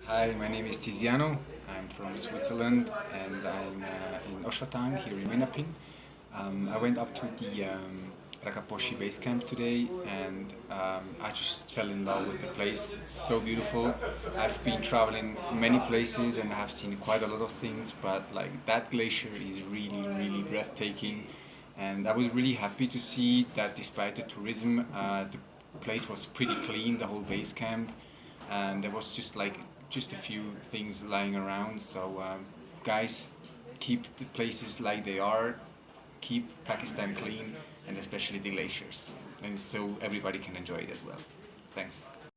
Hi, my name is Tiziano. I'm from Switzerland and I'm in Oshatang here in Menapin. I went up to the Rakaposhi base camp today and I just fell in love with the place. It's so beautiful. I've been traveling many places and have seen quite a lot of things, but like that glacier is really breathtaking. And I was really happy to see that despite the tourism, the place was pretty clean, the whole base camp, and there was just a few things lying around. So, guys, keep the places like they are, keep Pakistan clean, and especially the glaciers, and so everybody can enjoy it as well. Thanks.